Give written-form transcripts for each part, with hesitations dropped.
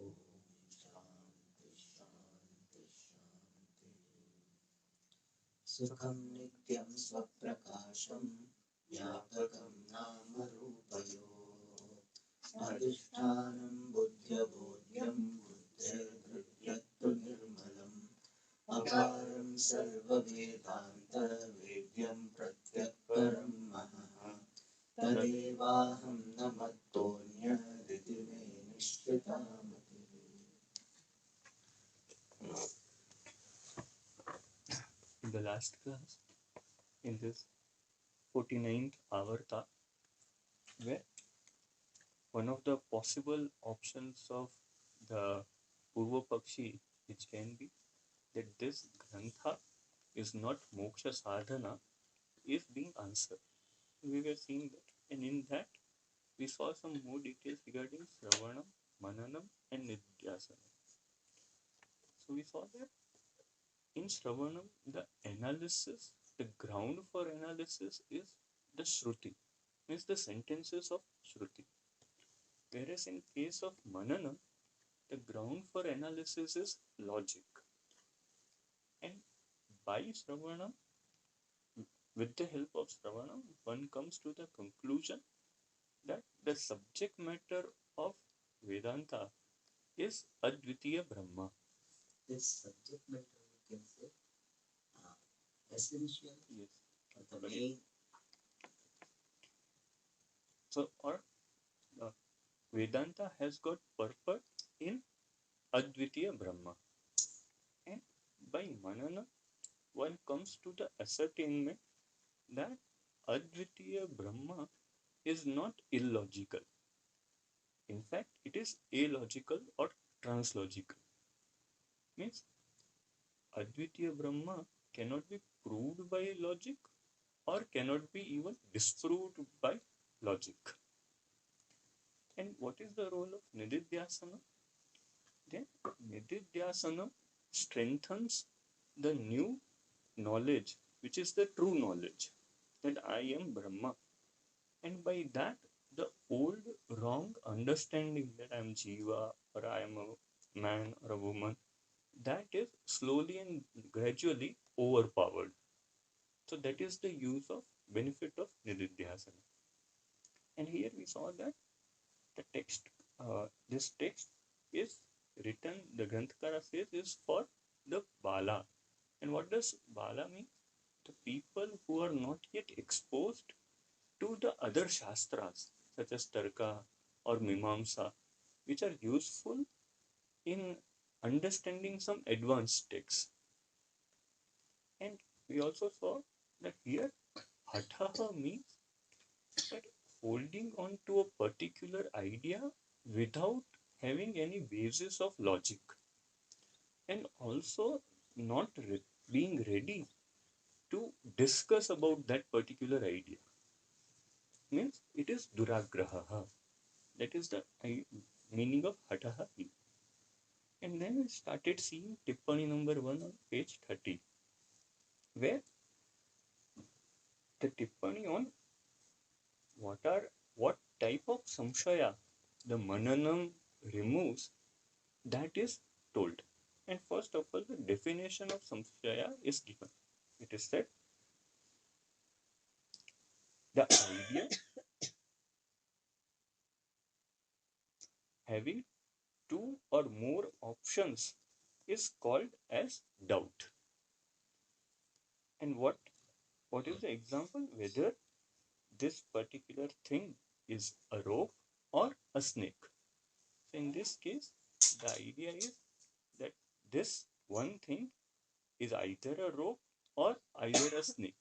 Om Shanti Shanti Shanti. Sukham Nityam Swaprakasham Vyapakam Nama Rupayo Adhishtanam Buddhyabodhyam Buddhirgrihyattu Nirmalam Aparam Sarva Vedanta Vedyam Pratyakparam Maha Tadevaham Namattonya Didime Nishchitamati. In the last class, in this 49th avarta, where one of the possible options of the Purva Pakshi, which can be that this Grantha is not moksha sadhana, is being answered. We were seeing that, and in that we saw some more details regarding Sravanam, Mananam, and Nidhyasana. So we saw that in Sravanam, the analysis, the ground for analysis is the Shruti, means the sentences of Shruti. Whereas in case of Mananam, the ground for analysis is logic. And by Sravanam, with the help of Sravanam, one comes to the conclusion that the subject matter of Vedanta is Advitiya Brahma. This subject matter, we can say, essential, Yes. or the main. So, or Vedanta has got purpose in Advitiya Brahma. And by Manana, one comes to the ascertainment that Advitiya Brahma is not illogical. In fact, it is illogical or translogical. Means Advitiya Brahma cannot be proved by logic or cannot be even disproved by logic. And what is the role of Nididhyasana? Then Nididhyasana strengthens the new knowledge, which is the true knowledge, that I am Brahma. And by that, the old wrong understanding that I am Jiva or I am a man or a woman, that is slowly and gradually overpowered. So that is the use of benefit of Nididhyasana. And here we saw that the text, this text is written, the Granthakara says, is for the Bala. And what does Bala mean? The people who are not yet exposed to the other Shastras, such as Tarka or Mimamsa, which are useful in understanding some advanced texts. And we also saw that here Hatha means that holding on to a particular idea without having any basis of logic, and also not being ready to discuss about that particular idea. Means it is duragraha. That is the meaning of hataha. And then we started seeing Tippani number 1 on page 30, where the Tippani on what type of samshaya the Mananam removes, that is told. And first of all, the definition of samshaya is given. It is said the idea having two or more options is called as doubt. And what is the example? Whether this particular thing is a rope or a snake. So in this case, the idea is that this one thing is either a rope or either a snake.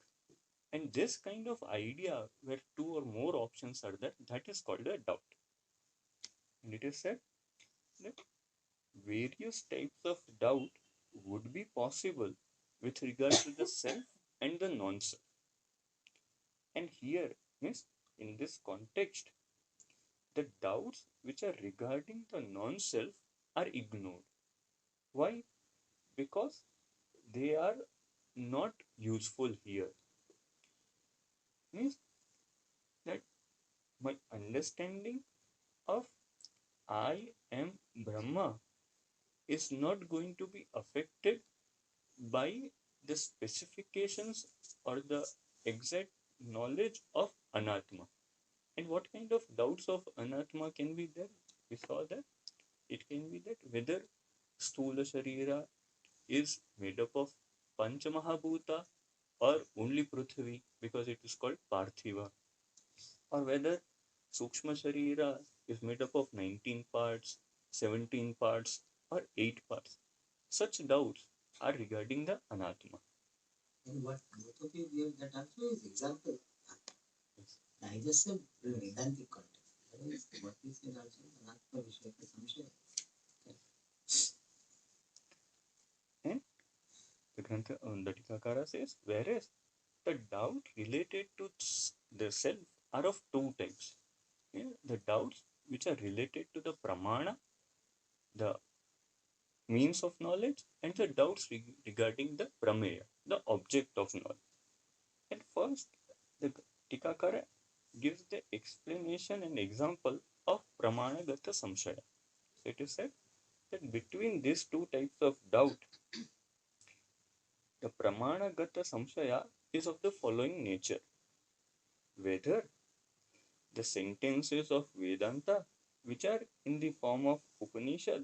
And this kind of idea where two or more options are there, that is called a doubt. And it is said that various types of doubt would be possible with regard to the self and the non-self. And here, means in this context, the doubts which are regarding the non-self are ignored. Why? Because they are not useful here. Means that my understanding of I am Brahma is not going to be affected by the specifications or the exact knowledge of Anatma. And what kind of doubts of Anatma can be there? We saw that it can be that whether Stula Sharira is made up of Pancha Mahabhuta or only Prithvi because it is called Parthiva, or whether Sukshma Sharira is made up of 19 parts, 17 parts, or 8 parts. Such doubts are regarding the Anatma. And what both of you gave that also is example. Yes. I just said Vedantic context. Otherwise, what we said also is Anatma Vishayaka Samshaya. And the Tikakara says, whereas the doubt related to the self are of two types. Yeah, the doubts which are related to the pramana, the means of knowledge, and the doubts regarding the prameya, the object of knowledge. And first, the Tikakara gives the explanation and example of pramanagata samshaya. So it is said that between these two types of doubt, the pramanagata samshaya is of the following nature: whether the sentences of Vedanta, which are in the form of Upanishad,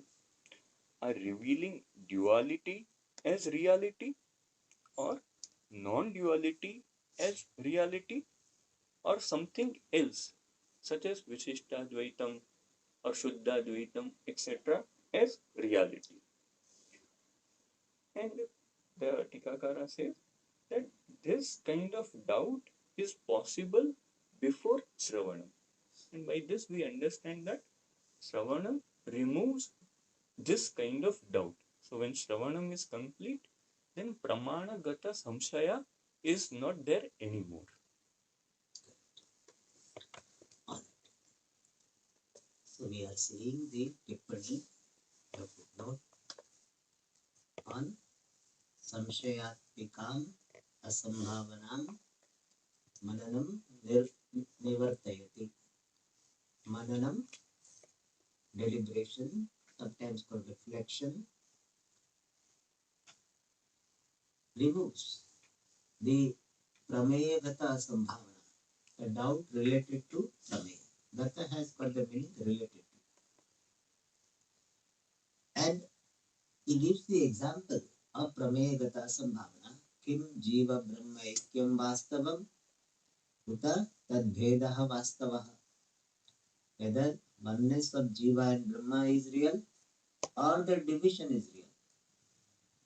are revealing duality as reality or non-duality as reality or something else, such as Vishishtadvaitam or Shuddhadvaitam, etc., as reality. And the Tikakara says that this kind of doubt is possible before Shravanam. And by this we understand that Shravanam removes this kind of doubt. So when Shravanam is complete, then Pramana Gata Samshaya is not there anymore. So we are seeing the Tippani, the footnote on Samshayatmikam Asambhavanam Mananam Nivartayati. Mananam, deliberation, sometimes called reflection, removes the Prameya Gata Asambhavana, a doubt related to Prameya. Gata has got the meaning related to. And he gives the example of Prameya Gata Asambhavana. Kim Jiva Brahma Ekyam Vastavam Uta Tadbhedaha Vastavaha. Whether oneness of Jiva and Brahma is real or the division is real.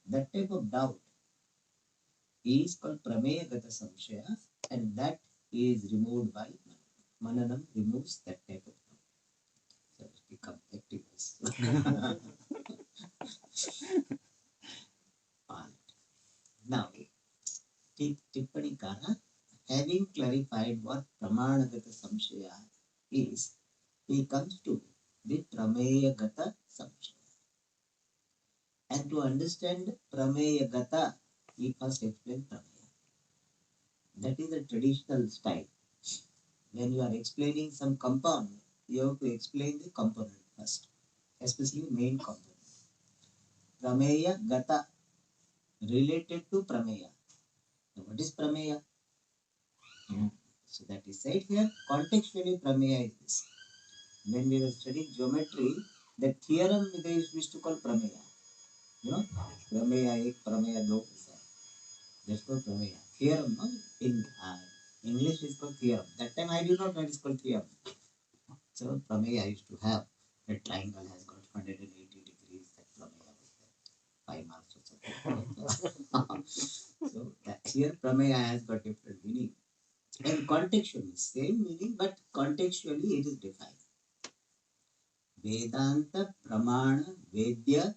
That type of doubt is called Prameya Gata Samshaya, and that is removed by Mananam. Mananam removes that type of doubt. So it's become activist. Now, Tippanikara, having clarified what Pramanagata Samshaya is, he comes to the Prameya Gata Samshaya. And to understand Prameya Gata, we first explain Prameya. That is a traditional style. When you are explaining some compound, you have to explain the component first, especially main component. Prameya Gata, related to Prameya. Now, what is Prameya? So that is said here, contextually Prameya is this. When we were studying geometry, the theorem they used to call Prameya. You know, Prameya 1, Prameya 2 is there. That's called Prameya. Theorem, no? In English is called theorem. That time I did not know it is called theorem. So Prameya I used to have. A triangle has got 180 degrees. That Prameya was there. 5 marks or something. So that here Prameya has got different meaning. And contextually, same meaning, but contextually it is defined. Vedanta Pramana Vedya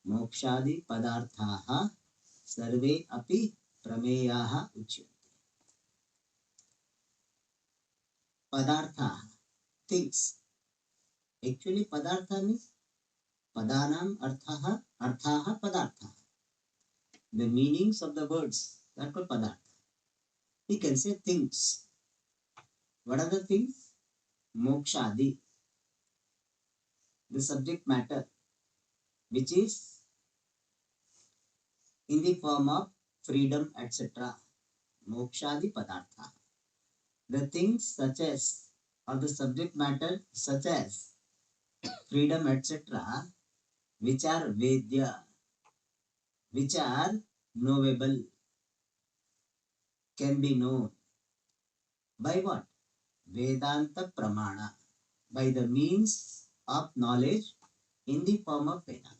Mokshadi Padarthaha Sarve Api Prameyaha Uchyante. Padarthaha, things. Actually, Padartha means Padanam Arthaha Padarthaha. The meanings of the words, that called Padartha. We can say things. What are the things? Mokshadi. the subject matter, which is in the form of freedom, etc. Mokshadi padartha. The things such as, or the subject matter such as freedom, etc., which are Vedya, which are knowable, can be known by what? Vedanta Pramana, by the means of knowledge in the form of Vedanta.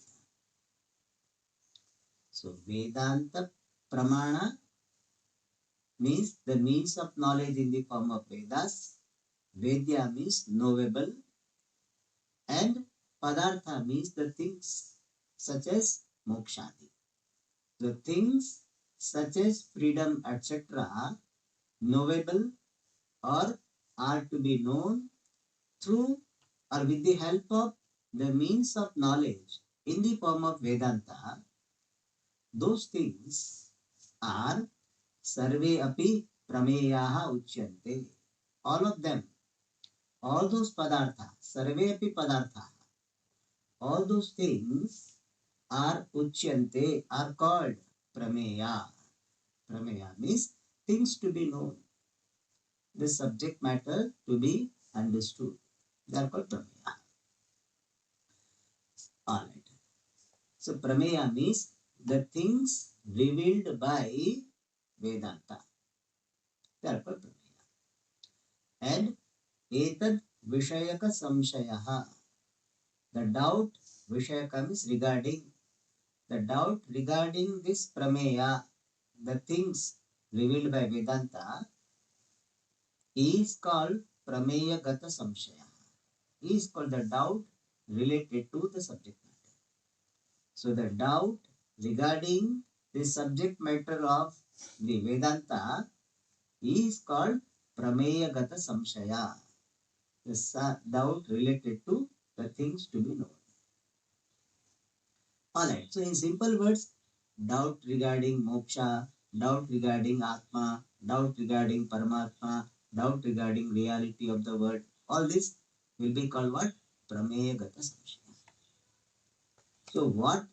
So, Vedanta Pramana means the means of knowledge in the form of Vedas. Vedya means knowable, and Padartha means the things such as Mokshadi. The things such as freedom, etc., knowable or are to be known through or with the help of the means of knowledge in the form of Vedanta. Those things are sarve api prameyaha uchyante. All of them, all those padartha, sarve api padartha, all those things are uchyante, are called prameya. Prameya means things to be known, the subject matter to be understood. They are called prameya. Alright. So prameya means the things revealed by Vedanta. They are called prameya. And etad vishayaka samshayaha. The doubt, vishayaka means regarding, the doubt regarding this prameya, the things revealed by Vedanta, is called prameya gata samshaya. Is called the doubt related to the subject matter. So the doubt regarding the subject matter of the Vedanta is called prameya gata samshaya. The doubt related to the things to be known. Alright, so in simple words, doubt regarding moksha, doubt regarding Atma, doubt regarding Paramatma, doubt regarding reality of the world, all this will be called what? Prameya gata samshaya. So what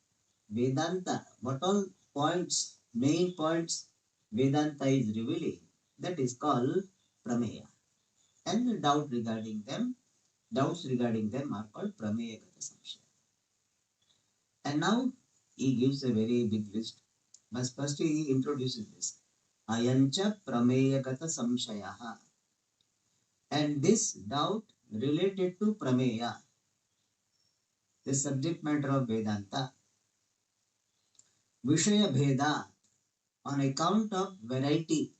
Vedanta, what all points, main points Vedanta is revealing, that is called Prameya. And doubts regarding them are called Prameya gata samshaya. And now he gives a very big list. But first he introduces this. Ayancha Prameyagata Samshayaha. And this doubt related to Prameya, the subject matter of Vedanta, Vishaya Bheda, on account of variety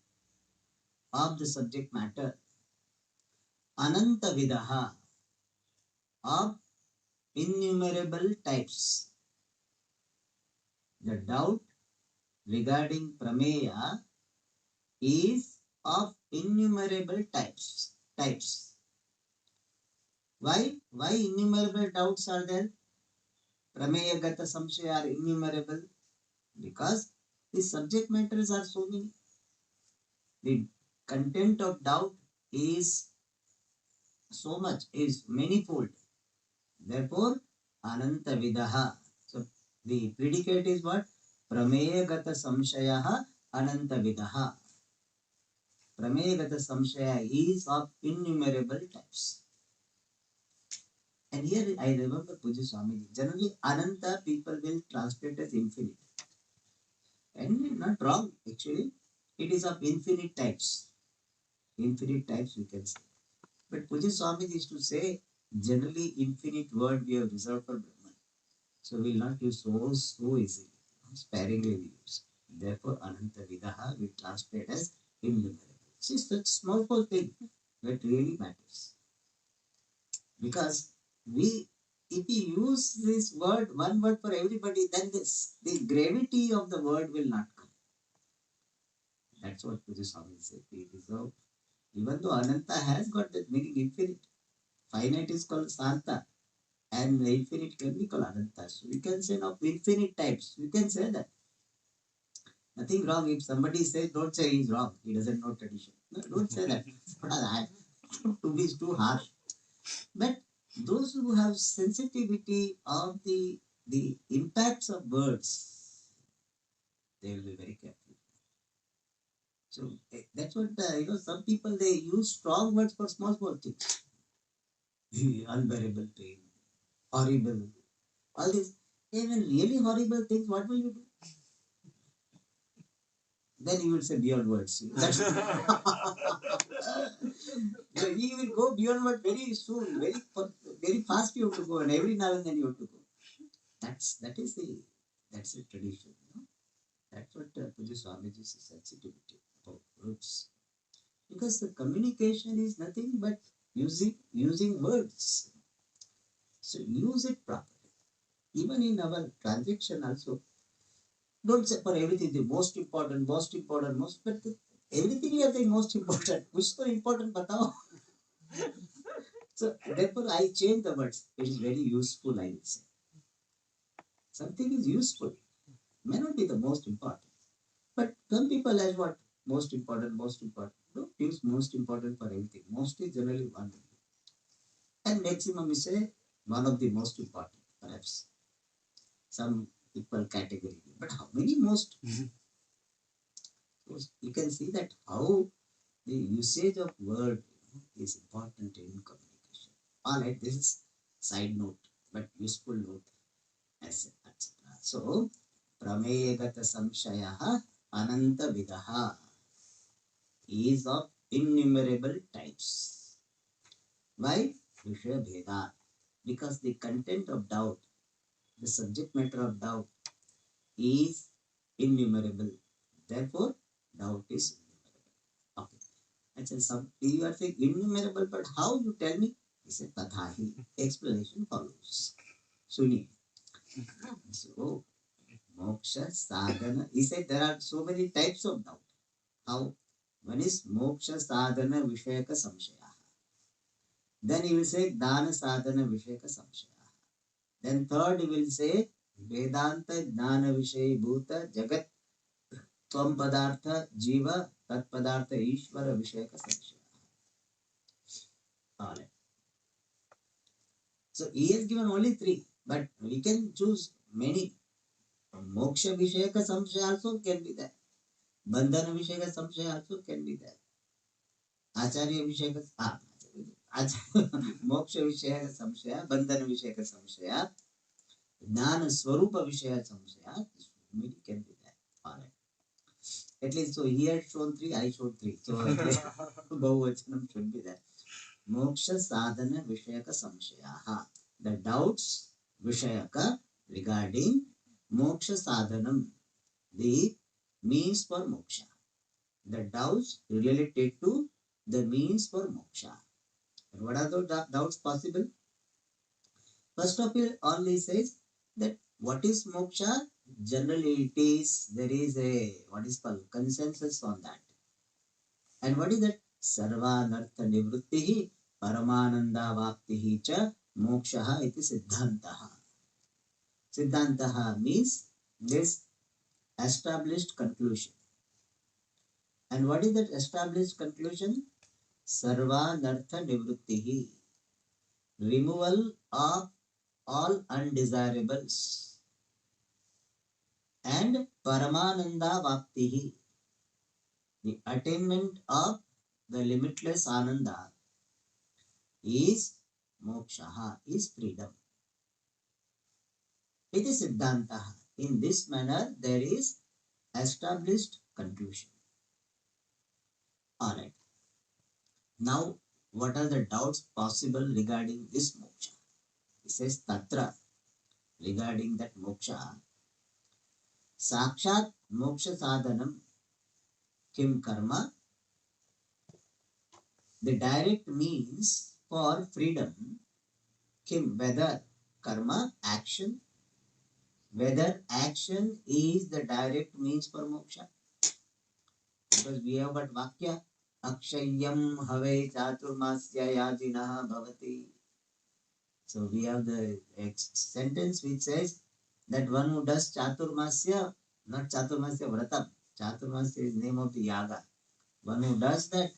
of the subject matter, Ananta Vidaha, of innumerable types. The doubt regarding Prameya is of innumerable types. Why? Why innumerable doubts are there? Prameya gata samshaya are innumerable because the subject matters are so many. The content of doubt is so much, is manifold. Therefore, ananta vidaha. So the predicate is what? Prameya gata samshayaha ananta vidaha. Prameya gata samshaya is of innumerable types. And here I remember Puja Swamiji. Generally, Ananta people will translate as infinite. And not wrong, actually. It is of infinite types. Infinite types, we can say. But Puja Swamiji used to say, generally, infinite word we have reserved for Brahman. So we will not use so easily. Sparingly we use. Therefore, Ananta Vidaha we translate as innumerable. See, such small thing that really matters. Because if we use this word, one word for everybody, then the gravity of the word will not come. That's what Puja Swami said. We reserve, even though Ananta has got that meaning infinite, finite is called Santa, and the infinite can be called Ananta. So we can say now infinite types. We can say that. Nothing wrong. If somebody says, don't say he's wrong. He doesn't know tradition. No, don't say that. To be too harsh. But Those who have sensitivity of the impacts of words, they will be very careful. So that's what some people they use strong words for small things. Unbearable pain, horrible, all these even really horrible things. What will you do? Then you will say beyond words. That's so you will go beyond words very soon, very fast. You have to go, and every now and then you have to go. That's the tradition. That's what Puja Swamiji's sensitivity about words. Because the communication is nothing but using words. So use it properly. Even in our transaction also, don't say for everything the most important, but everything you are saying most important. Which so important, batao. So therefore I change the words. It is very useful, I will say. Something is useful, may not be the most important. But some people as what? Most important, most important. Don't use most important for everything. Most is generally one. And maximum is a one of the most important, perhaps. Some people category. But how many most? So you can see that how the usage of word is important in communication. Alright, this is side note, but useful note, etc. So, prameyagata samshayaha ananta vidaha is of innumerable types. Why? Vishaya Bheda. Because the content of doubt, the subject matter of doubt is innumerable. Therefore, doubt is innumerable. Okay. And so some you are saying innumerable, but how you tell me? He said, Tathahi. Explanation follows. Suni. So, moksha, sadhana. He said there are so many types of doubt. How? One is moksha, sadhana, vishayaka, samshaya. Then he will say Dana Sadhana Visheka Samshaya. Then third he will say Vedanta Jnana Vishay Bhuta Jagat Tvam Padartha Jiva Tat Padartha Ishvara Visheka Samshaya. Alright. So he has given only three, but we can choose many. Moksha Visheka Samshaya also can be there. Bandhana Visheka Samshaya also can be there. Acharya Visheka Moksha Visheka Samshaya, Bandhana Visheka Samshaya. Jnana Swarupa Vishaya Samshaya, many can be there. Alright. At least so he had shown three, I showed three. So Bahuvachanam should be there. Moksha Sadhana Vishayaka Samshayaha. The doubts Vishayaka regarding Moksha Sadhanam, the means for moksha. The doubts related to the means for moksha. And what are the doubts possible? First of all, he says that what is moksha? Generally, there is a what is called consensus on that. And what is that? Sarvanartha nivrittihi paramananda vaptihi cha mokshaha iti siddhantaha. Siddhantaha means this established conclusion. And what is that established conclusion? Sarvanartha nivrittihi. Removal of all undesirables. And Paramananda Vaptihi, the attainment of the limitless Ananda is moksha, is freedom. It is Siddhantaha. In this manner, there is established conclusion. Alright. Now, what are the doubts possible regarding this moksha? He says Tatra, regarding that moksha, Sakshat moksha sadhanam kim karma. The direct means for freedom, kim, whether karma, action, whether action is the direct means for moksha. Because we have got vakya, akshayam have chaturmasya yajinaha bhavati. So we have the sentence which says that one who does chaturmasya, not chaturmasya vratam, chaturmasya is name of the yaga. One who does that,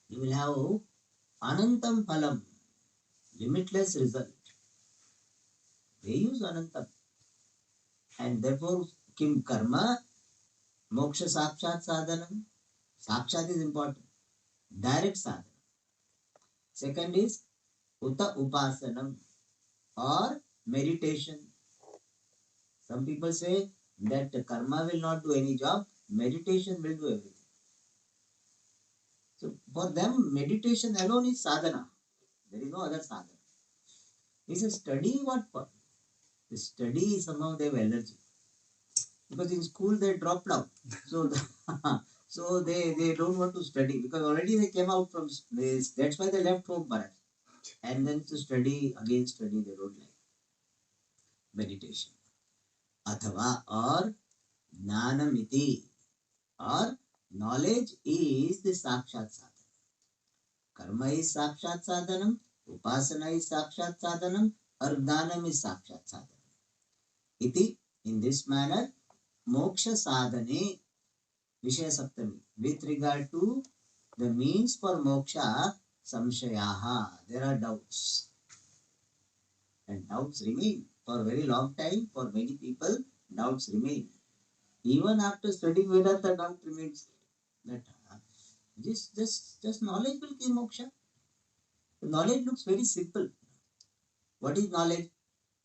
you will have anantam phalam. limitless result. They use Anantam. And therefore, Kim Karma, Moksha Sakshat Sadhanam. Sakshat is important. Direct sadhana. Second is Uta Upasanam or meditation. Some people say that karma will not do any job, meditation will do everything. So for them, meditation alone is sadhana. There is no other sadhana. It's a study what for? The study somehow they have allergy. Because in school they dropped out. So so they don't want to study because already they came out from this. That's why they left home perhaps. And then to study, again study, they don't like meditation. Athava or Jnanamiti or knowledge is the Sakshat Sadhana. Karma is Sakshat Sadhanam, Upasana is Sakshat Sadhanam, or Jnanam is Sakshat Sadhanam. Iti, in this manner, Moksha Sadhane, Vishaya Saptami, with regard to the means for moksha, Samshayaha, there are doubts. And doubts remain. For a very long time, for many people, doubts remain. Even after studying Vedanta, doubt remains that just knowledge will give moksha. The knowledge looks very simple. What is knowledge?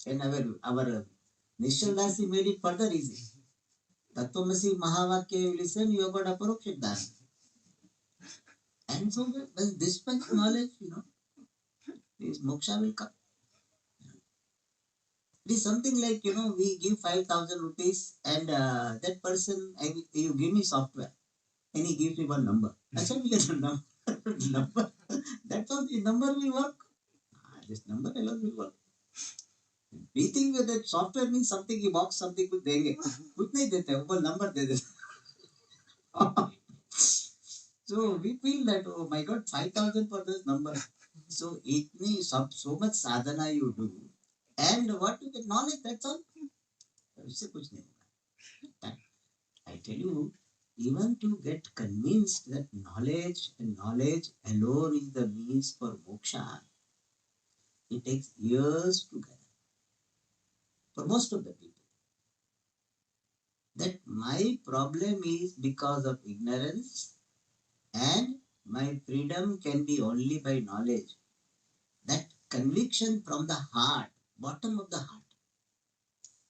And our Nishal Dasi made it further easy. Tattvamasi Mahavakya you listen, you have got Aparoksha Dasi. And so this much knowledge, this moksha will come. It is something like, we give 5,000 rupees and that person, you give me software and he gives me one number. I said, we get a number. number. That's all, the number will work. This number alone will work. We think that software means something he box something कुछ देंगे कुछ नहीं देते वो number दे देते so we feel that oh my god 5,000 for this number so itni so much sadhana you do and what you get knowledge that's all इससे कुछ नहीं होगा I tell you even to get convinced that knowledge and knowledge alone is the means for moksha it takes years to get for most of the people that my problem is because of ignorance and my freedom can be only by knowledge. That conviction from the heart, bottom of the heart,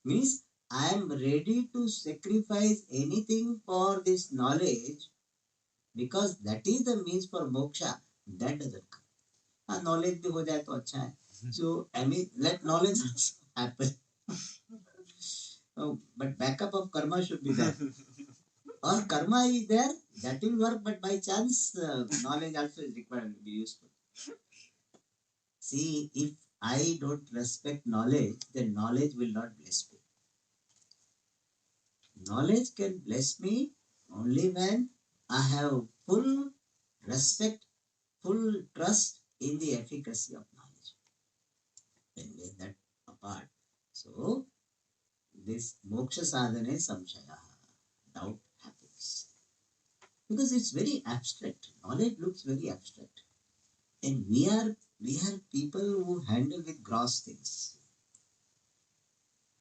means I am ready to sacrifice anything for this knowledge because that is the means for moksha. That doesn't come. Knowledge भी हो जाए तो अच्छा है. So I mean, let knowledge happen. But backup of karma should be there. Or karma is there, that will work, but by chance, knowledge also is required to be useful. See, if I don't respect knowledge, then knowledge will not bless me. Knowledge can bless me only when I have full respect, full trust in the efficacy of knowledge. Then lay that apart. So, this moksha sadhana samshaya, doubt happens. Because it's very abstract. Knowledge looks very abstract. And we are people who handle with gross things.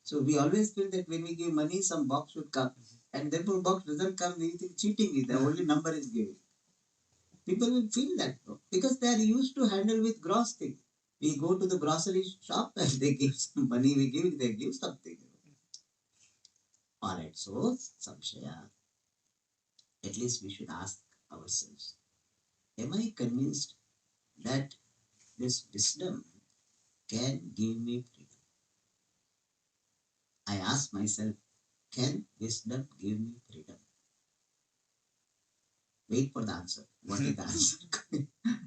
So we always feel that when we give money, some box should come. And therefore box doesn't come, we think cheating is the only number is given. People will feel that because they are used to handle with gross things. We go to the grocery shop and they give some money, we give, they give something. Alright, so samshaya. At least we should ask ourselves. Am I convinced that this wisdom can give me freedom? I ask myself, can wisdom give me freedom? Wait for the answer. What is the answer?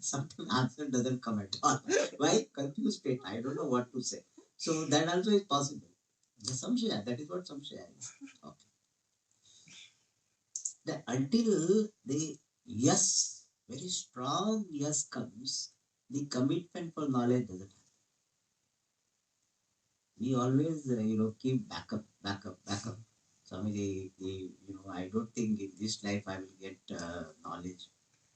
Sometimes answer doesn't come at all. Why? Confused state. I don't know what to say. So that also is possible. The samshaya, that is what samshaya is. Okay. Until the yes, very strong yes comes, the commitment for knowledge doesn't happen. We always, keep backup. Swamiji, I don't think in this life I will get knowledge.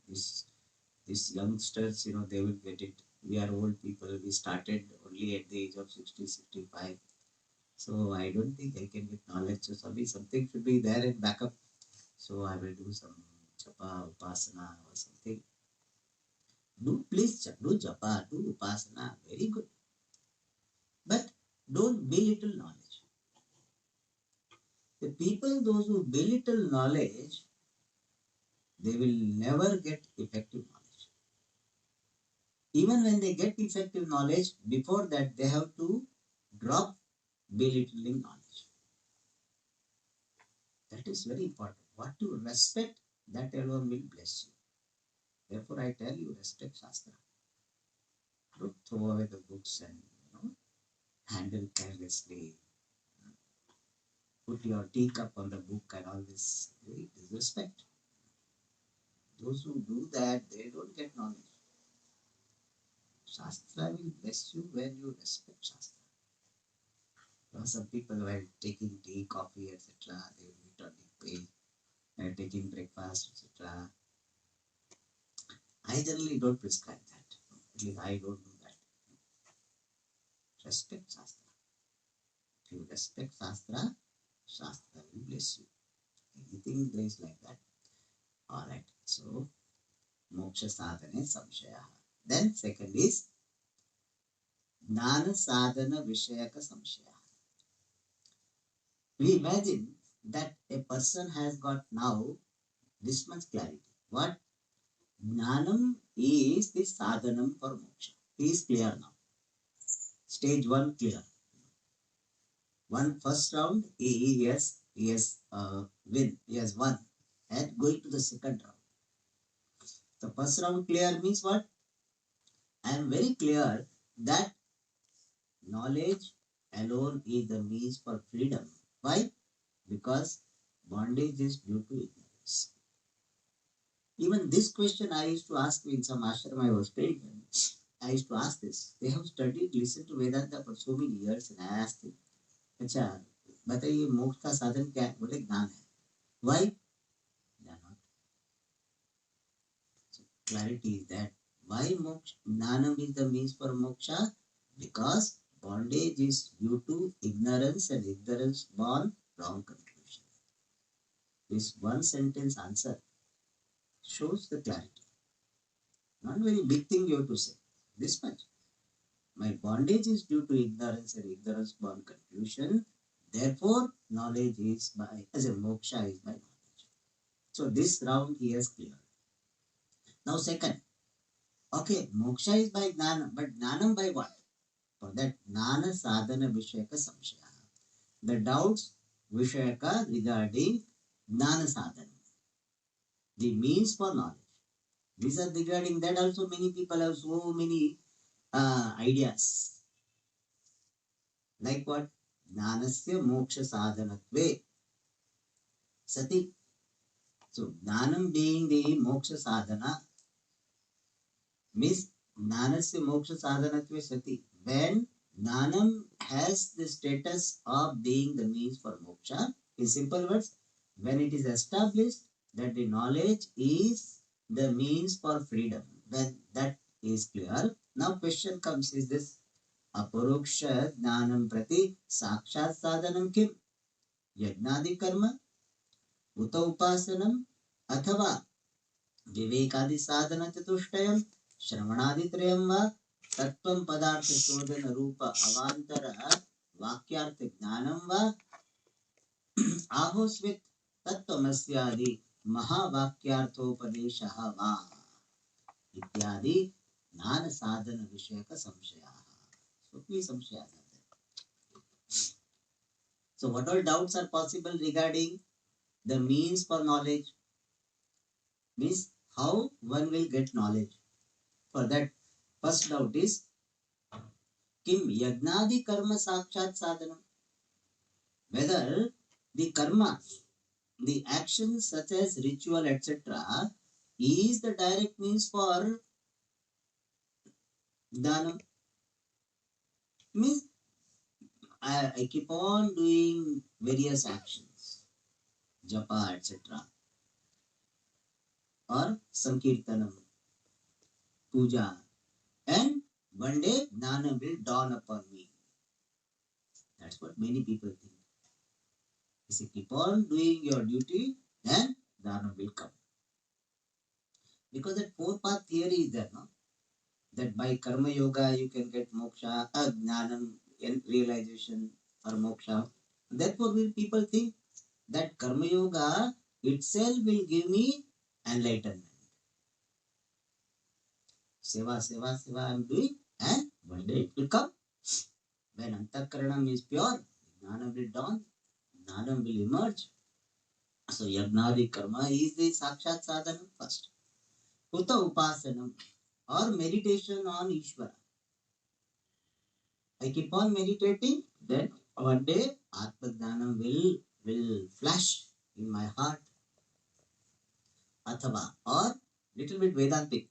These youngsters, they will get it. We are old people. We started only at the age of 60, 65. So I don't think I can get knowledge. So something should be there in backup. So I will do some japa, upasana or something. Do please do japa, do upasana. Very good. But don't belittle knowledge. The people, those who belittle knowledge, they will never get effective knowledge. Even when they get effective knowledge, before that they have to drop belittling knowledge. That is very important. What you respect, that alone will bless you. Therefore, I tell you, respect Shastra. Don't throw away the books and handle carelessly. Put your teacup on the book and all this. Disrespect. Those who do that, they don't get knowledge. Shastra will bless you when you respect Shastra. Some people while taking tea, coffee, etc., they will meet on the page, taking breakfast, etc. I generally don't prescribe that. At least I don't do that. Respect Shastra. If you respect Shastra, Shastra will bless you. Anything there is like that. Alright. So, moksha sadhane samshaya. Then second is Jnana sadhana vishayaka samshaya. We imagine that a person has got now this much clarity. What? Jnanam is the sadhanam for moksha. He is clear now. Stage 1 clear. First round, he has win. He has won. And going to the second round. The first round clear means what? I am very clear that knowledge alone is the means for freedom. Why? Because bondage is due to ignorance. Even this question I used to ask in some ashram I was praying. I used to ask this. They have studied, listened to Vedanta for so many years, and I asked them, अच्छा बताइए मोक्ष का साधन क्या है? बोले ज्ञान है. Why? They are not. So clarity is that why moksha? Jnanam is the means for moksha because bondage is due to ignorance and ignorance born wrong conclusion. This one sentence answer shows the clarity. Not very big thing you have to say. This much. My bondage is due to ignorance and ignorance born confusion. Therefore, knowledge is by, as a moksha is by knowledge. So this round he has cleared. Now second, okay, moksha is by jnana, but jnanam by what? For that, jnana sadhana vishayaka samshaya. The doubts vishayaka regarding jnana sadhana, the means for knowledge. These are regarding that also many people have so many ideas. Like what? Jnanasya moksha sadhanatve sati. So, jnanam being the moksha sadhana means jnanasya moksha sadhanatve sati. When jnanam has the status of being the means for moksha, in simple words, when it is established that the knowledge is the means for freedom, when that is clear. Now, question comes is this अपरोक्ष ज्ञानं प्रति साक्षात् साधनं किम यज्ञादि कर्म उत उपासनम अथवा विवेकादि साधन चतुष्टयम श्रवणादि त्रयम वा तत्वं पदार्थ शोधन रूप अवांतर वाक्यार्थ ज्ञानं वा आहोस्वित तत्वमस्यादि महावाक्यार्थोपदेशः वा इत्यादि ज्ञान साधन विषयक संशयाः. So please संशयाः. So what all doubts are possible regarding the means for knowledge? Means how one will get knowledge. For that, first doubt is Kim Yagnadi Karma Sakshat Sadhanam. Whether the karma, the actions such as ritual, etc., is the direct means for dhanam. Means I keep on doing various actions, japa, etc., or sankirtanam, puja, and one day Jnana will dawn upon me. That's what many people think. If you keep on doing your duty, then Jnana will come. Because that four path theory is there, no? That by karma yoga you can get moksha, jnanam, realization or moksha. Therefore, will people think that karma yoga itself will give me enlightenment. Seva, seva, seva I am doing, and one day it will come. When antakaranam is pure, jnana will dawn, jnana will emerge. So yagnadi karma is the sakshat sadhanam first. Uta upasanam or meditation on Ishvara. I keep on meditating, then one day Atma will flash in my heart. Athava or little bit Vedantic.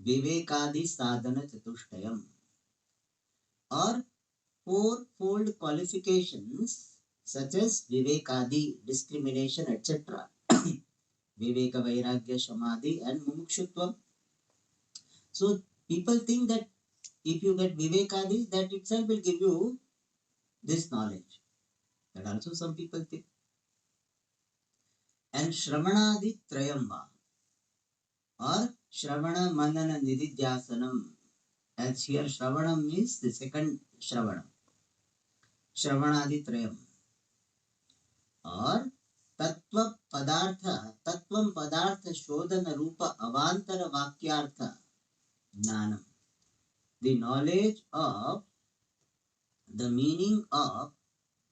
Vivekadi sadhana chatushtayam or fourfold qualifications such as Vivekadi, discrimination, etc. Viveka Vairagya Samadhi and Mumukshutvam. So people think that if you get Vivekadi, that itself will give you this knowledge. That also some people think. And Shravanadi Trayamba or Shravana Manana Nididhyasanam. As here Shravana means the second Shravana. Shravanadi Trayam or Tattvam Padartha Shodhana Rupa Avantara Vakyartha Jnanam. The knowledge of the meaning of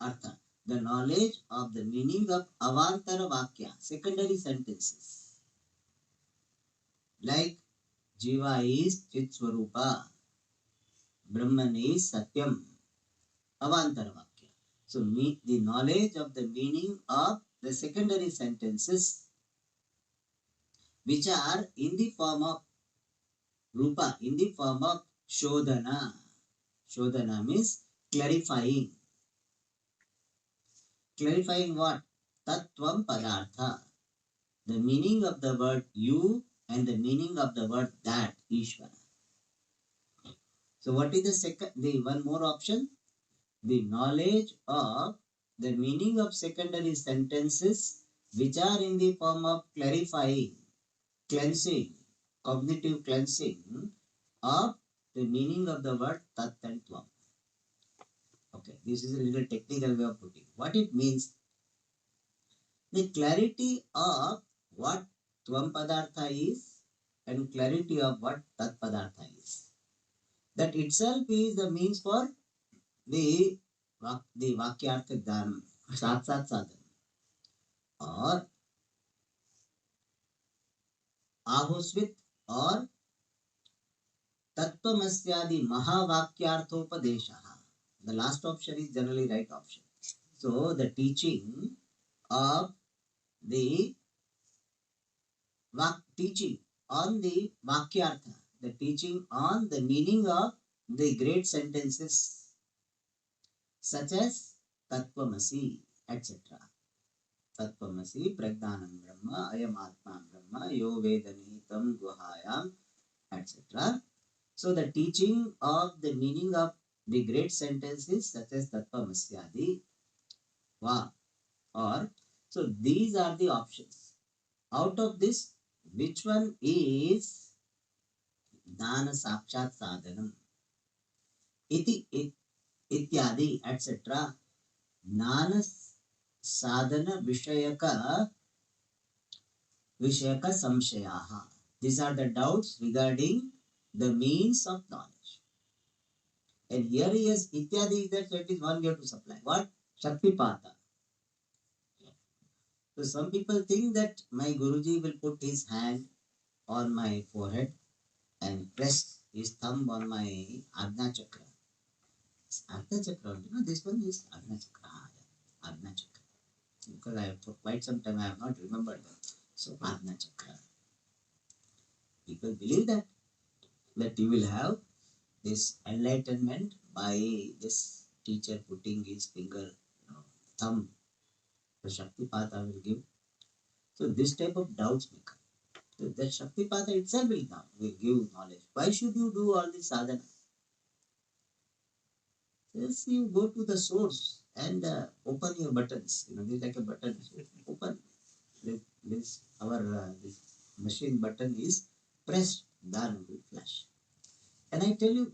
Artha. The knowledge of the meaning of Avantara Vakya, secondary sentences. Like Jiva is Chit Swarupa, Brahman is Satyam, Avantara Vakya. So, the knowledge of the meaning of the secondary sentences which are in the form of Rupa, in the form of Shodhana. Shodhana means clarifying. Clarifying what? Tattvam Padartha. The meaning of the word you and the meaning of the word that, Ishvara. So, what is the one more option? The knowledge of the meaning of secondary sentences which are in the form of clarifying, cleansing, cognitive cleansing of the meaning of the word tat and tvam. Okay, this is a little technical way of putting. What it means, the clarity of what tvam padartha is and clarity of what tat padartha is. That itself is the means for the Vakyartha Dhanam, Sat Sadhana, or Ahosvit, or Tattvamasya Mahavakyarthopadesha. The last option is generally right option. So, the teaching of the teaching on the Vakyartha, the teaching on the meaning of the great sentences such as Tattvamasi, etc. Tattvamasi, Prajnanam Brahma, Ayam Atma Brahma, Yo Vedanitam Guhayam, etc. So the teaching of the meaning of the great sentences such as Tattvamasyadi, Va, or so these are the options. Out of this, which one is Dana Sakshat Sadhanam? Iti ityadi, etc. Jnana Sadhana Vishayaka Samshayaha. These are the doubts regarding the means of knowledge. And here is Ityadi, that it is one we have to supply. What? Shaktipata. So some people think that my Guruji will put his hand on my forehead and press his thumb on my Agna Chakra. Agna Chakra, this one is Agna Chakra. Agna Chakra. Because for quite some time I have not remembered that. So Agna Chakra. People believe that you will have this enlightenment by this teacher putting his finger, thumb, the Shaktipata will give. So this type of doubts may come. So that Shaktipata itself will give knowledge. Why should you do all this sadhana? Yes, you go to the source and open your buttons. There's like a button. So open this machine button is pressed. Done will flash. And I tell you,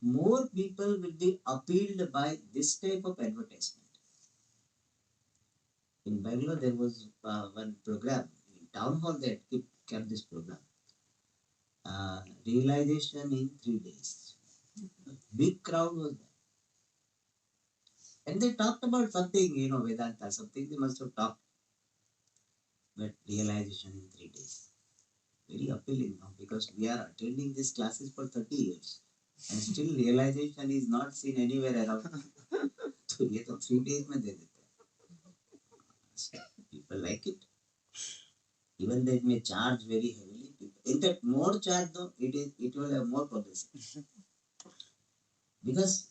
more people will be appealed by this type of advertisement. In Bangalore, there was one program in town hall that kept this program. Realization in 3 days. Big crowd was there. And they talked about something, Vedanta, something they must have talked, but realization in 3 days. Very appealing now because we are attending these classes for 30 years and still realization is not seen anywhere around. So, 3 days में दे देते हैं. People like it. Even they may charge very heavily. In fact, more charge though, it will have more publicity. Because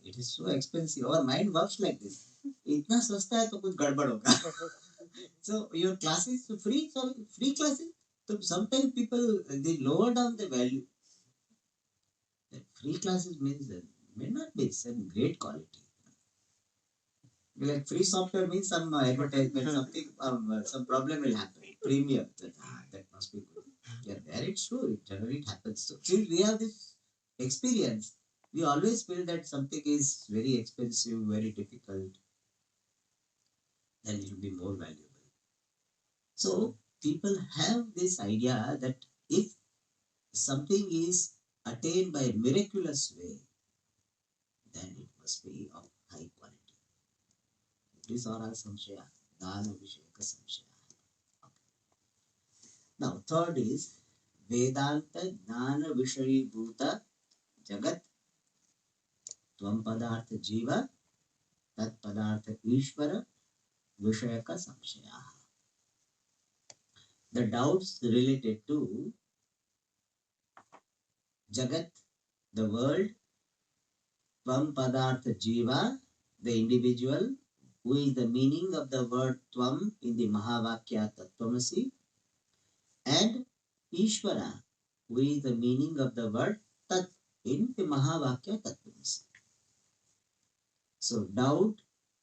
it is so expensive. Our mind works like this. इतना सस्ता है तो कुछ गड़बड़ होगा. So your classes free, free classes. So sometimes people they lower down the value. That free classes means that may not be some great quality. Like free software means some advertisement, something, some problem will happen. Premium, that must be good. Yeah, there it's true. It generally happens. So till we have this experience, we always feel that something is very expensive, very difficult, then it will be more valuable. So people have this idea that if something is attained by a miraculous way, then it must be of high quality. These are all samshaya, dana vishayaka samshaya. Now, third is Vedanta Jnana Vishayi Bhuta Jagat Tvam Padartha Jiva Tat Padartha Ishvara Vishayaka Samshaya. The doubts related to Jagat, the world, Tvam Padartha Jiva, the individual, who is the meaning of the word Tvam in the Mahavakya Tattvamasi, and Ishvara, who is the meaning of the word Tat in the Mahavakya Tattvamasi. So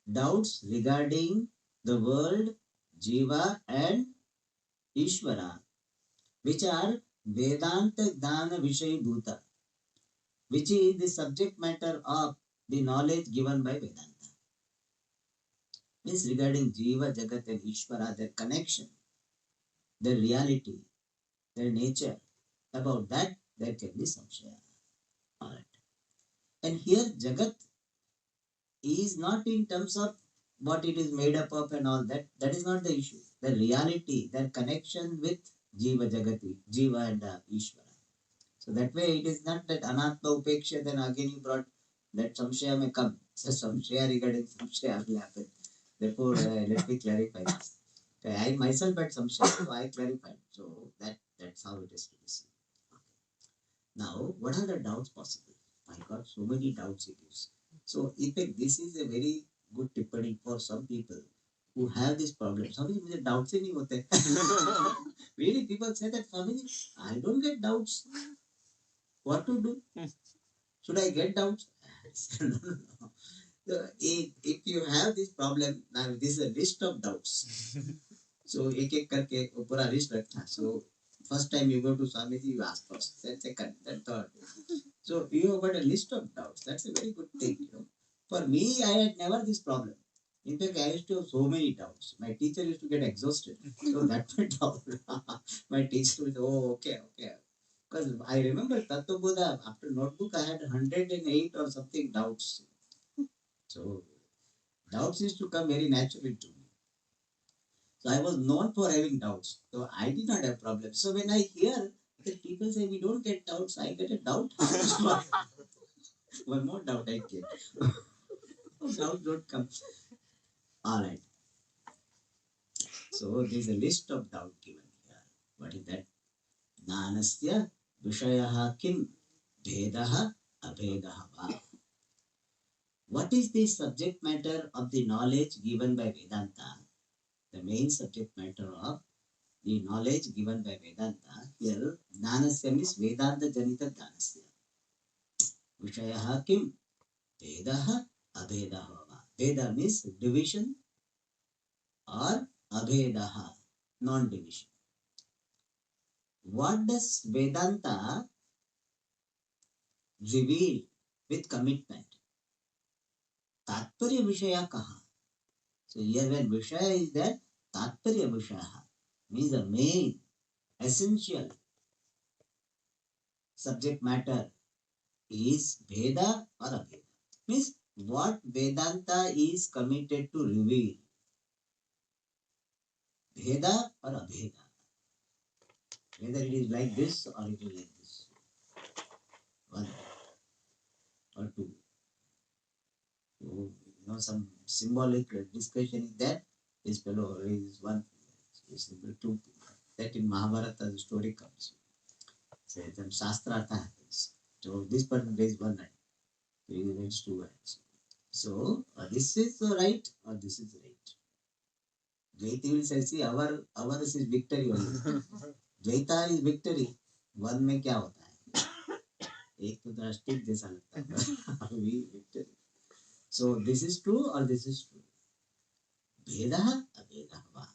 doubts regarding the world, Jiva and Ishvara, which are Vedanta Jnana Vishay Bhuta, which is the subject matter of the knowledge given by Vedanta. Means regarding Jiva, Jagat and Ishvara, their connection, their reality, their nature, about that there can be samshaya. Alright. And here Jagat is not in terms of what it is made up of and all that. That is not the issue. The reality, their connection with Jiva Jagati, Jiva and Ishvara. So that way it is not that Anatma Upeksha, then again you brought that Samshaya may come. So Samshaya regarding Samshaya will happen. Therefore, let me clarify this. I myself had Samshaya, so I clarified. So that's how it is to be seen. Now, what are the doubts possible? I got so many doubts it is. So, in fact, this is a very good tippani for some people who have this problem. Swamiji, मुझे doubts ही नहीं होते. Really, people say that, Swamiji, I don't get doubts. What to do? Should I get doubts? No, no, no. So, if you have this problem, now this is a list of doubts. So, एक एक करके वो पूरा list रखना. So, first time you go to Swamiji, you ask first, then second, then third. So you have got a list of doubts. That's a very good thing. For me, I had never this problem. In fact, I used to have so many doubts. My teacher used to get exhausted. So that went out. My teacher would say, oh, okay. Because I remember Tattva Buddha, after notebook, I had 108 or something doubts. So doubts used to come very naturally to me. So I was known for having doubts. So I did not have problems. So when I hear that people say we don't get doubts, I get a doubt. One more doubt I get. Doubts don't come. Alright. So there's a list of doubt given here. What is that? Jnanasya Vishayaha Kim Bhedaha Abhedaha Va. What is the subject matter of the knowledge given by Vedanta? The main subject matter of the knowledge given by Vedanta. Here, Jnanasya means Vedanta Janita Jnanasya. Vishayaha Kim? Vedaha abhedaha. Veda means division or abhedaha, non-division. What does Vedanta reveal with commitment? Tatparya Vishaya kaha. So here when Vishaya is there, Tatparya Vishaya means the main, essential subject matter is Veda or Abheda. Means what Vedanta is committed to reveal, Veda or Abheda. Whether it is like this or it is like this. One or two. So, some symbolic discussion is there. This fellow is one finger. This is two finger. That in Mahabharata the story comes. So some Shastrartha happens. So this person raised one hand. So he raised two hands. So this is right or this is right. Dvaiti will say, see, ours is victory only. Dvaita is victory. One में क्या होता है? एक तो दृष्टि जैसा लगता है. We victory. So this is true or this is true. Vedaha, Avedaha.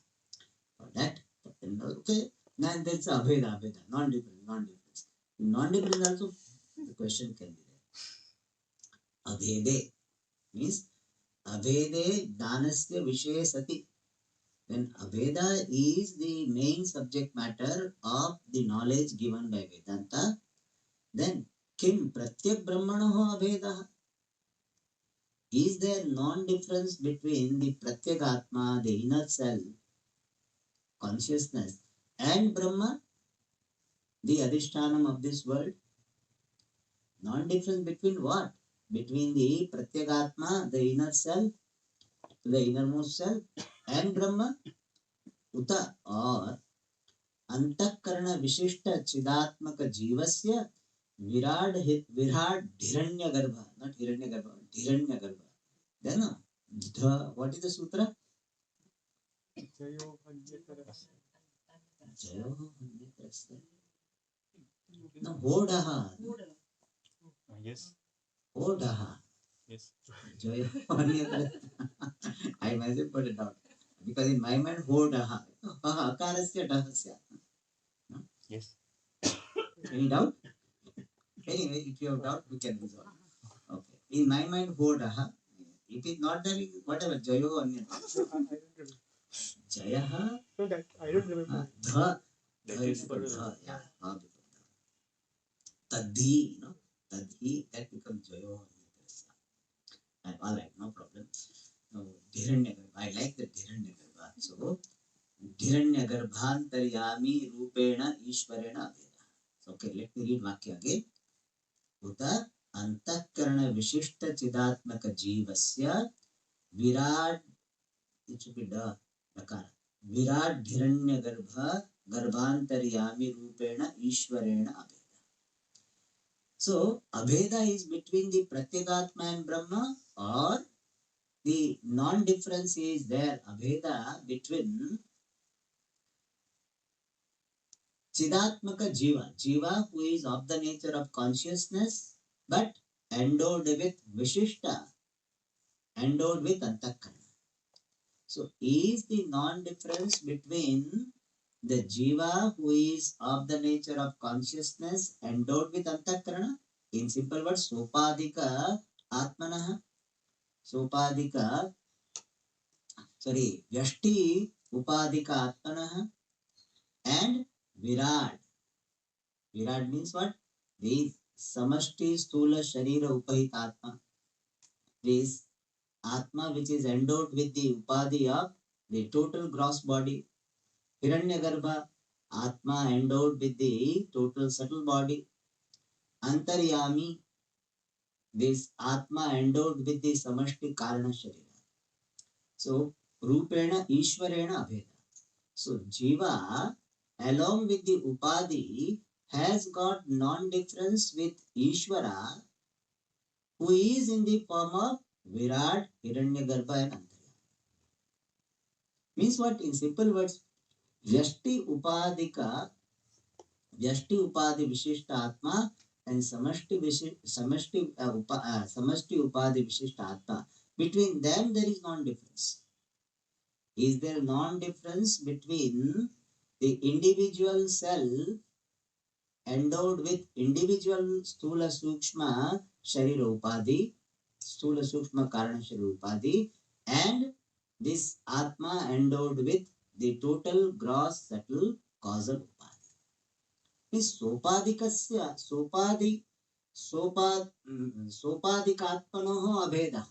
For that, okay. Now there's Aveda, Aveda, non-difference, non-difference. Non-difference also, the question can be there. Avede means Avede Danasya Vishay Sati. When Aveda is the main subject matter of the knowledge given by Vedanta, then Kim Pratyak Brahmanoho Avedaha. Is there non-difference between the Pratyagatma, the inner self, consciousness, and Brahma, the Adhishtanam of this world? Non-difference between what? Between the Pratyagatma, the inner self, the innermost self, and Brahma? Uta or Antakarana Vishishta Chidatmaka Jivasya Virad Dhiranyagarbha, not Hiranyagarbha, Dhiranyagarbha. Then, what is the sutra? Jayo Bhanyatarasya. No, Hodaha. Yes. Hodaha. Yes. Jayo Bhanyatarasya. I myself put it out. Because in my mind, Hodaha. Akarasya Dahasya. Yes. Any doubt? Anyway, if you have doubt, we can resolve. Okay. In my mind, Hodaha. If it's not there, whatever. Jayo Bhanyatarasya. Jayaha. No, that I don't remember. Dha. That is for Dha. Yeah. Tadhi, Tadhi, that becomes Jayo. All right, no problem. No, Dhiranyagarbha. I like the Dhiranyagarbha. So, Dhiranyagarbhantaryami Rupena Ishwarena Veda. Okay, let me read Vakya again. Uta Antakarana Vishishta Chidatmaka Jivasya Virad, it should be Dakara. Virad Dhiranyagarbha Garbhantaryami Rupena Ishwarena Aveda. So, Abheda is between the Pratyagatma and Brahma, or the non-difference is there, Abheda, between Chidatmaka Jiva, Jiva who is of the nature of consciousness, but endowed with Vishishta, endowed with Antakarana. So, is the non-difference between the Jiva who is of the nature of consciousness, endowed with Antakarana? In simple words, Sopadika Atmanaha. Sopadika, Vyashti Upadika Atmanaha and Virad. Virad means what? The Samashti Stula Sharira Upahita Atma. This Atma which is endowed with the Upadhi of the total gross body. Hiranyagarbha, Atma endowed with the total subtle body. Antaryami, this Atma endowed with the Samashti Karana Sharira. So, Rupena Ishwarena Abheda. So, Jiva, along with the Upadhi, has got non-difference with Ishvara, who is in the form of Virat, Hiranyagarbha and Antaryami. Means what? In simple words, Vyashti Upadhi Vishishta Atma and samashti upadi vishishta atma. Between them there is non-difference. Is there non-difference between the individual cell endowed with individual sthula sukshma sharira upadi, sthula sukshma karana sharira upadi, and this atma endowed with the total gross subtle causal upadi? Is sopadikasya sopadikatmanoh abhedah.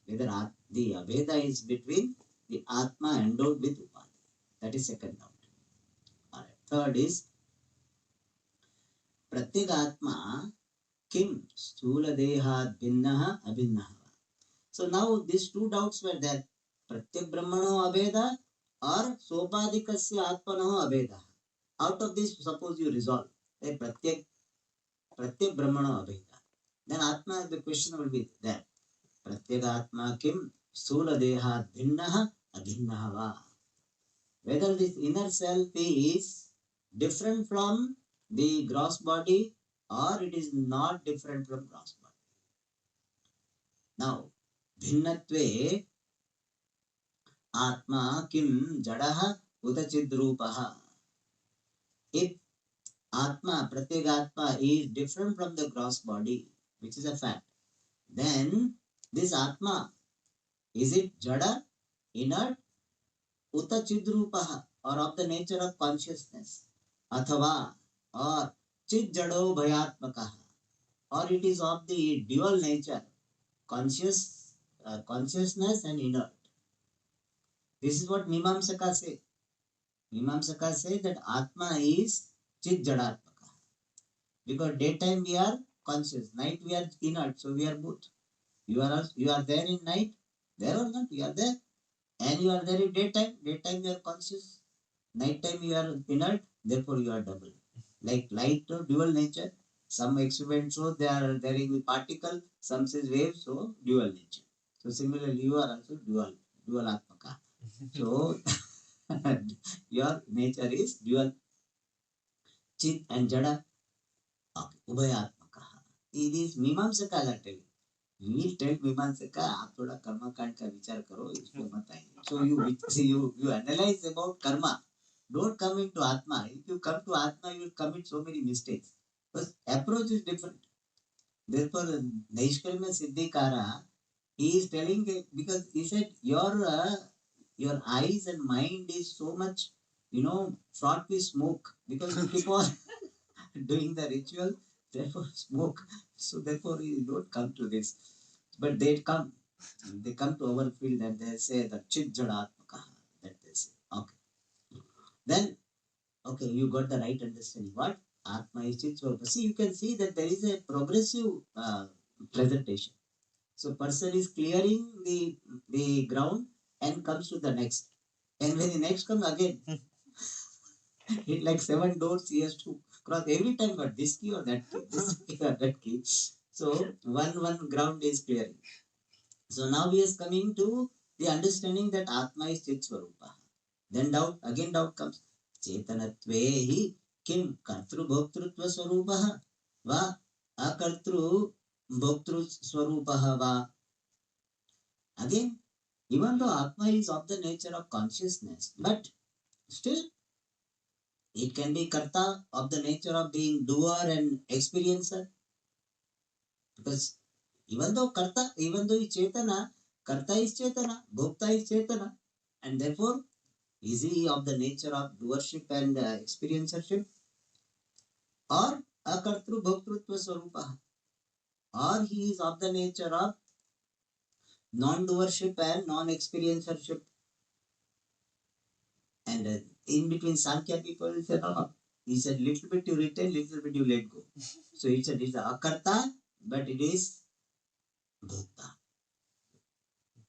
Whether the abheda is between the atma endowed with upadi. That is second doubt. Alright. Third is प्रत्यगात्मा किम स्थूल देहात् भिन्नः अभिन्नः. So now these two doubts were there. Pratyek brahmano abheda or sopadikasya atmano abheda. Out of this, suppose you resolve that pratyek brahmano abheda. Then atma, the question will be there. Pratyagatma kim sthula dehat bhinnah abhinnah va. Whether this inner self is different from the gross body or it is not different from gross body. Now, भिन्नत्वे atma kim jadaha uta chidrupaha. If atma, pratyagatma is different from the gross body, which is a fact, then this atma, is it jada, inert, uta chidrupaha, or of the nature of consciousness, athava, or chid jado bhayatmakaha, or it is of the dual nature, consciousness and inert. This is what Mimamsaka say. Mimamsaka say that Atma is chid jadatmaka. Because daytime we are conscious, night we are inert, so we are both. You are there in night, there or not, you are there. And you are there in daytime, daytime you are conscious, night time you are inert, therefore you are double. Like light or dual nature. Some experiments show they are there in the particle, some says wave, so dual nature. So similarly you are also dual atmaka. So your nature is dual, chit and jada. Okay, ubhayatmaka. It is मीमांसका are telling. You will tell मीमांसका आप थोड़ा कर्म कांड का विचार करो, इसको मत आइए. So you analyze about karma. Don't come into atma. If you come to atma, you will commit so many mistakes. But approach is different. Therefore, Naishkarma Siddhikara, he is telling because he said your eyes and mind is so much, fraught with smoke because you keep on doing the ritual, therefore smoke. So therefore you don't come to this. But they come to our field and they say the chit jadatmaka, that they say. Okay. Then, okay, you got the right understanding. What? Atma is chit swarupa. See, you can see that there is a progressive presentation. So person is clearing the ground and comes to the next. And when the next comes again, it like 7 doors he has to cross every time, but this key or that key, this key or that key. So one ground is clearing. So now he is coming to the understanding that Atma is Chit Swarupa. Then doubt comes. Chetanatve hi kim kartru bhoktrutva swarupaha va akartru bhoktru swarupaha va. Again, even though Atma is of the nature of consciousness, but still it can be karta of the nature of being doer and experiencer. Because even though is chetana, karta is chetana, bhokta is chetana, and therefore is he of the nature of doership and experiencership, or akartru bhoktrutva swarupa, or he is of the nature of non-doership and non-experiencership. And in between Sankhya people, he said, no. He said, little bit you retain, little bit you let go. So he said, it's akarta, but it is भोक्ता.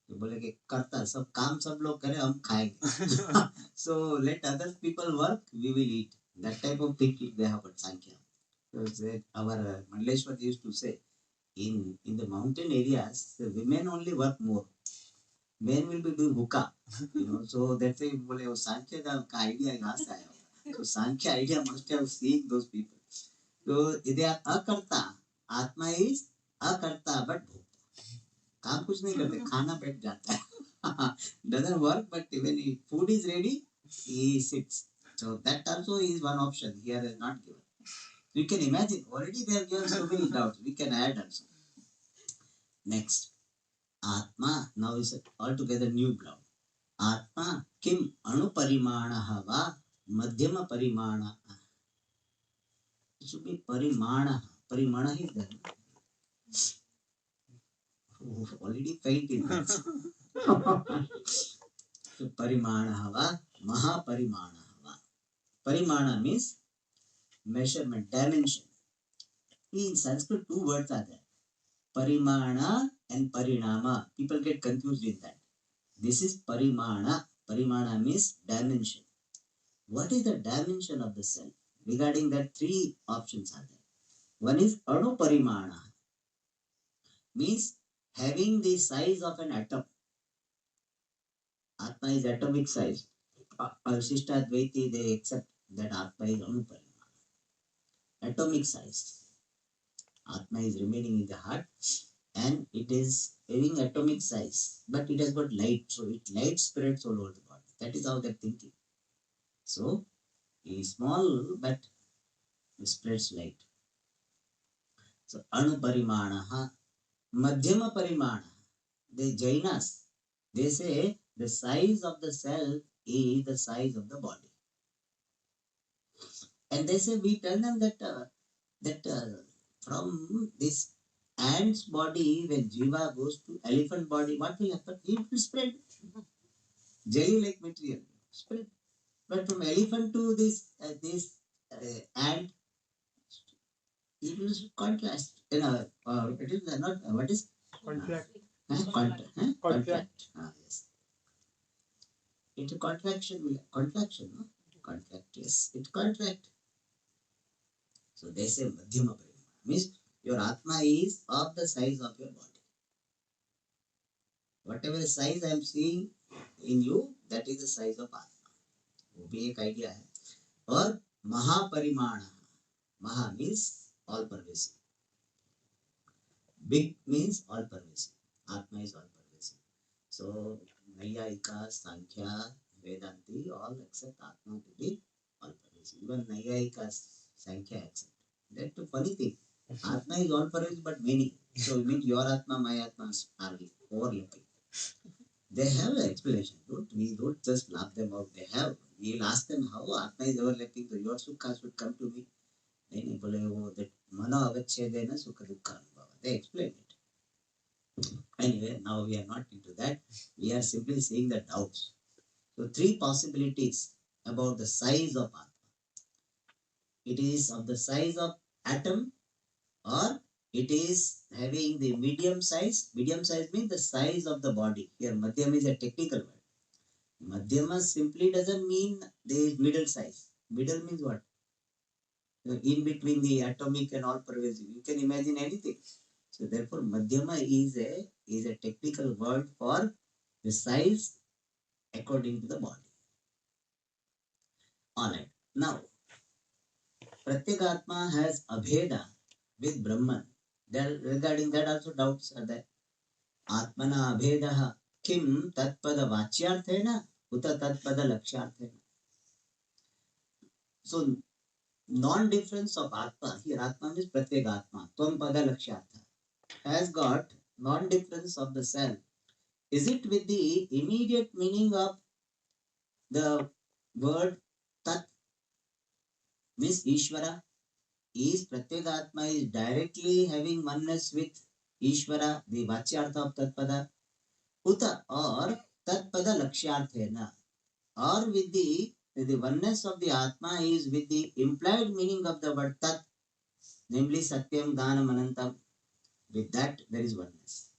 तो बोले कि करता सब काम सब लोग करें हम खाएंगे. So let other people work, we will eat. That type of thinking they have at Sankhya. So our Mandleshwar used to say, in the mountain areas, the women only work more. Men will be doing hookah. So that's why बोले वो Sankhya का idea यहाँ से आया. So Sankhya idea must have seen those people. So they are अकर्ता. आत्मा is अकर्ता but भोक्ता. काम कुछ नहीं करते, खाना बैठ जाता है. Doesn't work, but when food is ready, he sits. So that also is one option. Here is not given. You can imagine already they have given so many doubts. We can add also. Next, Atma. Now is altogether new ground. Atma kim anuparimanah va madhyama parimana. It should be parimana. Parimana is there. Oh, already faint in that. So parimana va mahaparimana va. Parimana means measurement, dimension. In Sanskrit, two words are there. Parimana and parinama. People get confused in that. This is parimana. Parimana means dimension. What is the dimension of the cell? Regarding that, three options are there. One is anuparimana, means having the size of an atom. Atma is atomic size. Vishishtadvaiti, they accept that Atma is anuparimana. Atomic size. Atma is remaining in the heart and it is having atomic size, but it has got light, so light spreads all over the body. That is how they're thinking. So, it is small, but it spreads light. So, anuparimana, madhyama parimana. The Jainas, they say the size of the cell is the size of the body. And they say, we tell them that from this ant's body, when Jiva goes to elephant body, what will happen? It will spread. Jelly-like material spread. But from elephant to this ant, it will contrast. It is not what is Contract. Contract. Yes. It contraction will contraction, no? Contract, yes. It contract. So they say madhyama parimana means your atma is of the size of your body. Whatever size I am seeing in you, that is the size of atma. वो भी एक idea है. और महापरिमाण. Maha means all pervasive. Big means all pervasive. Atma is all pervasive. So Nayayika, Sankhya, Vedanti all accept Atma to be all pervasive. Even Nayayika, Sankhya accept. That's the funny thing. Atma is all pervasive but many. So it means your Atma, my Atma are overlapping. They have an explanation. We don't just laugh them out. They have. We'll ask them how Atma is overlapping. So your Sukha should come to me. नहीं बोले वो that mano avachedena sukha dukkha anubhava. They explain it. Anyway, now we are not into that. We are simply seeing the doubts. So three possibilities about the size of Atma. It is of the size of atom, or it is having the medium size. Medium size means the size of the body. Here madhyam is a technical word. Madhyama simply doesn't mean the middle size. Middle means what? In between the atomic and all pervasive. You can imagine anything. So therefore, madhyama is a technical word for the size according to the body. Alright. Now, Pratyagatma has abheda with Brahman. Regarding that also doubts are there. Atmana abhedaha kim tatpada vachyarthena uta tatpada lakshyarthena. So, non-difference of Atma, here Atma means Pratyagatma, Tvam pada lakshyartha, has got non-difference of the self. Is it with the immediate meaning of the word Tat means Ishvara? Is Pratyagatma is directly having oneness with Ishvara, the Vachyartha of Tatpada, Uta or Tatpada Lakshyarthena, or with the oneness of the Atma is with the implied meaning of the word Tat, namely Satyam, Dhanam, Anantam. With that, there is oneness.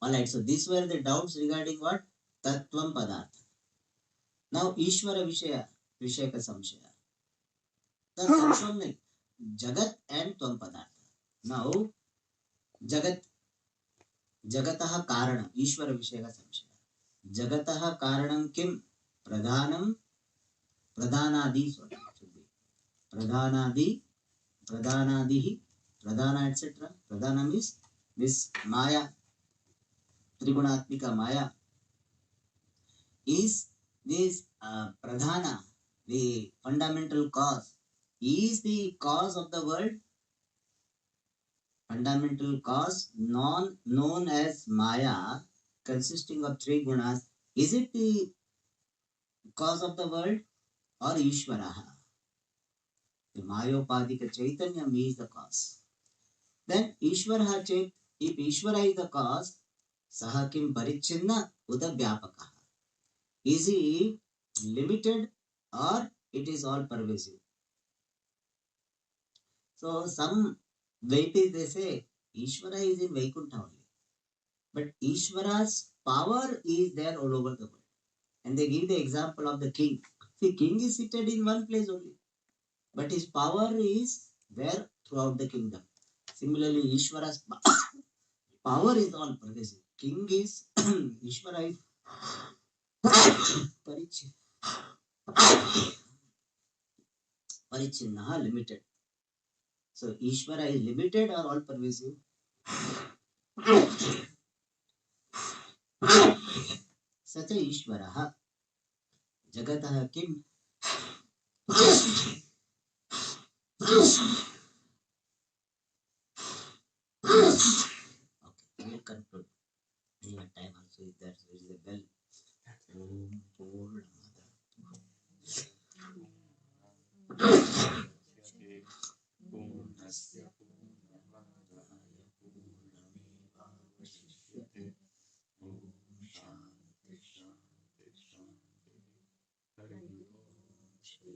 Alright, so these were the doubts regarding what? Tattvam Padartha. Now, Ishvara Vishayaka Samshaya. The Tattvam means Jagat and Tvam Padartha. Now, Jagat, Jagataha Karanam, Ishvara Vishayaka Samshaya. Jagataha Karanam Kim? Pradhanam, Pradhanadi, sorry, should be. Pradhanadi Pradhanadihi, Pradhana, etc. Pradhana means this Maya, Trigunatmika Maya, is this Pradhana, the fundamental cause, is the cause of the world. Fundamental cause, known as Maya, consisting of three gunas, is it the cause of the world or Ishvaraha? The Mayopadika Chaitanya is the cause. Then Ishvaraha if Ishvara is the cause, Saha kim parichinna uda vyapakaha. Is he limited or it is all pervasive? So some Vaitis they say Ishvara is in Vaikuntha only. But Ishvara's power is there all over the world. And they give the example of the king. See, king is seated in one place only, but his power is there throughout the kingdom. Similarly, Ishvara's power is all pervasive. King is Ishvara is parichinna, limited. So Ishvara is limited or all pervasive? Sacha Ishvara Jagatah Kim. Okay, we will conclude. Your time also is there, so is a bell. Om Purnamada पूर्णस्य पूर्णमादाय पूर्णमेवावशिष्यते ॐ शान्ति शान्ति शान्ति हरि ओम श्री